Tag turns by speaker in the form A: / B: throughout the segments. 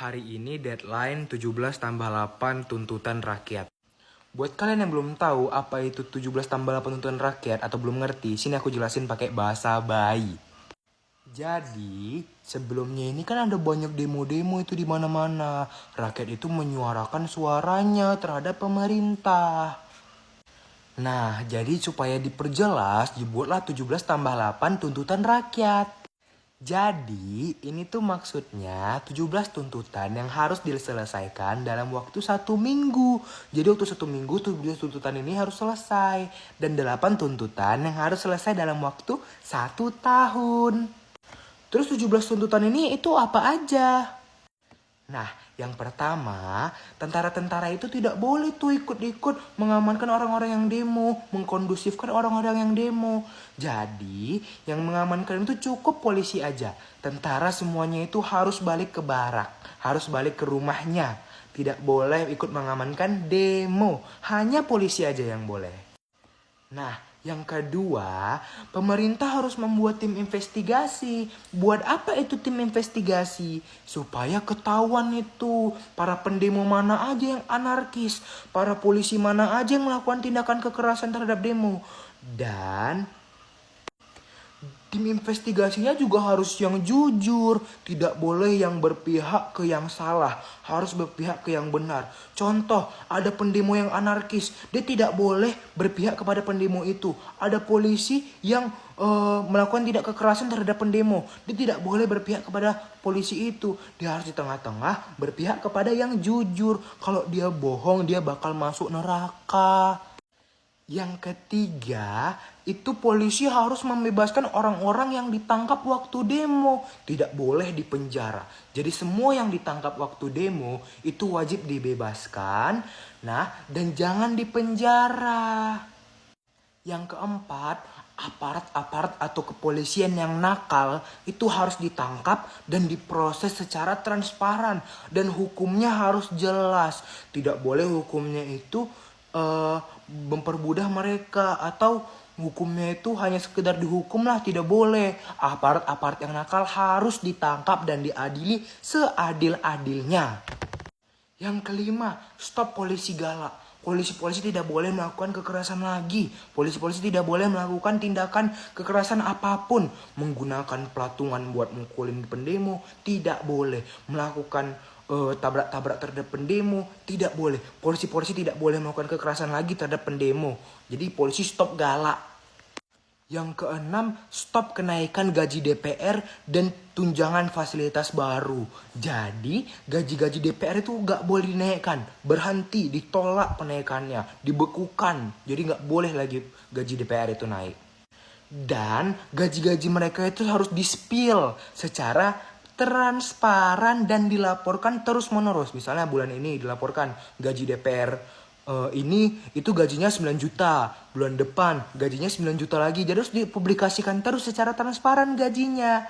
A: Hari ini deadline 17 tambah 8 tuntutan rakyat. Buat kalian yang belum tahu apa itu 17 tambah 8 tuntutan rakyat atau belum ngerti, sini aku jelasin pakai bahasa bayi. Jadi, sebelumnya ini kan ada banyak demo-demo itu di mana-mana. Rakyat itu menyuarakan suaranya terhadap pemerintah. Nah, jadi supaya diperjelas, dibuatlah 17 tambah 8 tuntutan rakyat. Jadi, ini tuh maksudnya 17 tuntutan yang harus diselesaikan dalam waktu 1 minggu. Jadi waktu 1 minggu 17 tuntutan ini harus selesai. Dan 8 tuntutan yang harus selesai dalam waktu 1 tahun. Terus 17 tuntutan ini itu apa aja? Nah, yang pertama, tentara-tentara itu tidak boleh tuh ikut-ikut mengamankan orang-orang yang demo, mengkondusifkan orang-orang yang demo. Jadi, yang mengamankan itu cukup polisi aja. Tentara semuanya itu harus balik ke barak, harus balik ke rumahnya. Tidak boleh ikut mengamankan demo, hanya polisi aja yang boleh. Nah, yang kedua, pemerintah harus membuat tim investigasi. Buat apa itu tim investigasi? Supaya ketahuan itu para pendemo mana aja yang anarkis, para polisi mana aja yang melakukan tindakan kekerasan terhadap demo. Dan tim investigasinya juga harus yang jujur, tidak boleh yang berpihak ke yang salah, harus berpihak ke yang benar. Contoh, ada pendemo yang anarkis, dia tidak boleh berpihak kepada pendemo itu. Ada polisi yang melakukan tindak kekerasan terhadap pendemo, dia tidak boleh berpihak kepada polisi itu. Dia harus di tengah-tengah berpihak kepada yang jujur. Kalau dia bohong, dia bakal masuk neraka. Yang ketiga, itu polisi harus membebaskan orang-orang yang ditangkap waktu demo. Tidak boleh dipenjara. Jadi semua yang ditangkap waktu demo itu wajib dibebaskan. Nah, dan jangan dipenjara. Yang keempat, aparat-aparat atau kepolisian yang nakal itu harus ditangkap dan diproses secara transparan. Dan hukumnya harus jelas. Tidak boleh hukumnya itu mempermudah mereka atau hukumnya itu hanya sekedar dihukum lah, tidak boleh. Aparat-aparat yang nakal harus ditangkap dan diadili seadil-adilnya. Yang kelima, stop polisi galak. Polisi-polisi tidak boleh melakukan kekerasan lagi. Polisi-polisi tidak boleh melakukan tindakan kekerasan apapun. Menggunakan pelatungan buat mukulin pendemo, tidak boleh. Melakukan tabrak-tabrak terhadap pendemo, tidak boleh. Polisi-polisi tidak boleh melakukan kekerasan lagi terhadap pendemo. Jadi polisi stop galak. Yang keenam, stop kenaikan gaji DPR dan tunjangan fasilitas baru. Jadi, gaji-gaji DPR itu gak boleh dinaikkan. Berhenti, ditolak penaikannya, dibekukan. Jadi gak boleh lagi gaji DPR itu naik. Dan gaji-gaji mereka itu harus di-spill secara transparan dan dilaporkan terus-menerus. Misalnya bulan ini dilaporkan gaji DPR ini itu gajinya 9 juta. Bulan depan gajinya 9 juta lagi. Jadi harus dipublikasikan terus secara transparan gajinya.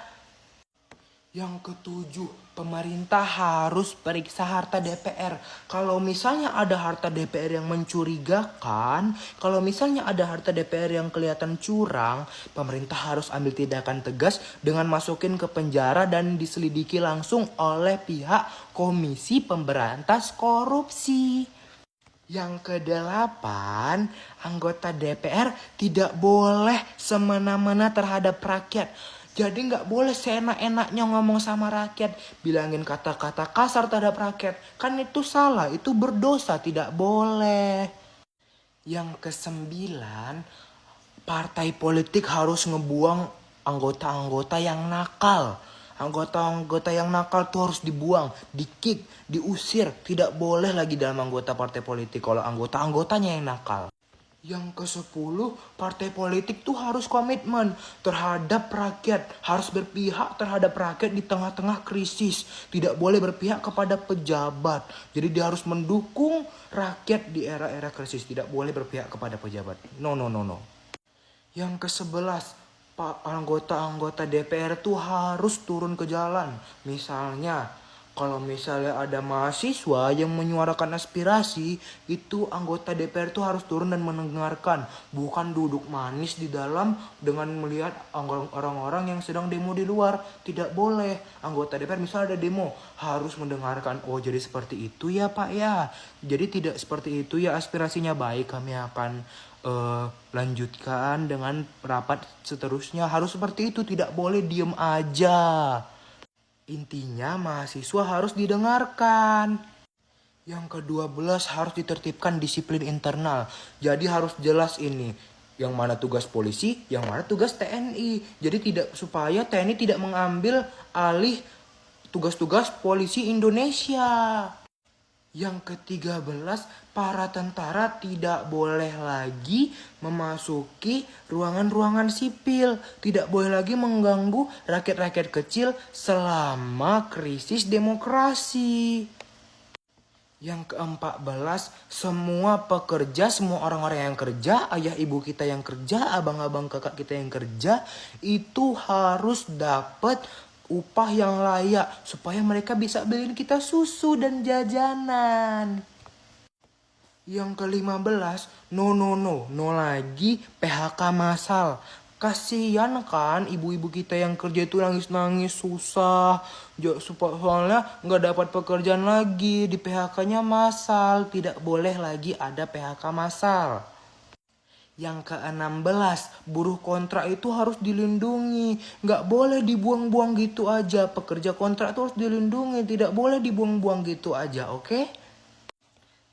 A: Yang ketujuh, pemerintah harus periksa harta DPR. Kalau misalnya ada harta DPR yang mencurigakan, kalau misalnya ada harta DPR yang kelihatan curang, pemerintah harus ambil tindakan tegas dengan masukin ke penjara dan diselidiki langsung oleh pihak Komisi Pemberantas Korupsi. Yang kedelapan, anggota DPR tidak boleh semena-mena terhadap rakyat. Jadi gak boleh seenak-enaknya ngomong sama rakyat, bilangin kata-kata kasar terhadap rakyat. Kan itu salah, itu berdosa, tidak boleh. Yang kesembilan, partai politik harus ngebuang anggota-anggota yang nakal. Anggota-anggota yang nakal tuh harus dibuang, di-kick, diusir. Tidak boleh lagi dalam anggota partai politik kalau anggota-anggotanya yang nakal. Yang ke-10, partai politik tuh harus komitmen terhadap rakyat. Harus berpihak terhadap rakyat di tengah-tengah krisis. Tidak boleh berpihak kepada pejabat. Jadi dia harus mendukung rakyat di era-era krisis. Tidak boleh berpihak kepada pejabat. No. Yang ke-11, anggota-anggota DPR tuh harus turun ke jalan. Misalnya Kalau misalnya ada mahasiswa yang menyuarakan aspirasi, itu anggota DPR itu harus turun dan mendengarkan, bukan duduk manis di dalam dengan melihat orang-orang yang sedang demo di luar. Tidak boleh. Anggota DPR misalnya ada demo, harus mendengarkan. Oh, jadi seperti itu ya, Pak ya. Jadi tidak seperti itu ya aspirasinya. Baik, kami akan lanjutkan dengan rapat seterusnya. Harus seperti itu, tidak boleh diem aja. Intinya mahasiswa harus didengarkan. Yang ke-12 harus ditertibkan disiplin internal. Jadi harus jelas ini. Yang mana tugas polisi, yang mana tugas TNI. Jadi tidak supaya TNI tidak mengambil alih tugas-tugas polisi Indonesia. Yang ke-13, para tentara tidak boleh lagi memasuki ruangan-ruangan sipil. Tidak boleh lagi mengganggu rakyat-rakyat kecil selama krisis demokrasi. Yang ke-14, semua pekerja, semua orang-orang yang kerja, ayah ibu kita yang kerja, abang-abang kakak kita yang kerja, itu harus dapat upah yang layak supaya mereka bisa beliin kita susu dan jajanan. Yang ke-15, no lagi PHK massal. Kasian kan ibu-ibu kita yang kerja itu nangis-nangis susah. Soalnya nggak dapat pekerjaan lagi, di PHK-nya massal. Tidak boleh lagi ada PHK massal. Yang ke-16, buruh kontrak itu harus dilindungi. Nggak boleh dibuang-buang gitu aja. Pekerja kontrak itu harus dilindungi. Tidak boleh dibuang-buang gitu aja, oke?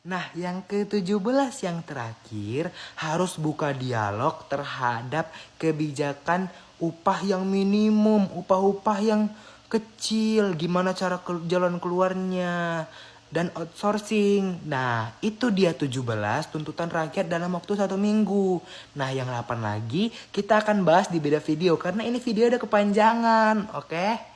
A: Nah, yang ke-17 yang terakhir, harus buka dialog terhadap kebijakan upah yang minimum, upah-upah yang kecil, gimana cara jalan keluarnya, dan outsourcing. Nah, itu dia 17 tuntutan rakyat dalam waktu 1 minggu. Nah, yang 8 lagi kita akan bahas di beda video karena ini video udah kepanjangan, oke?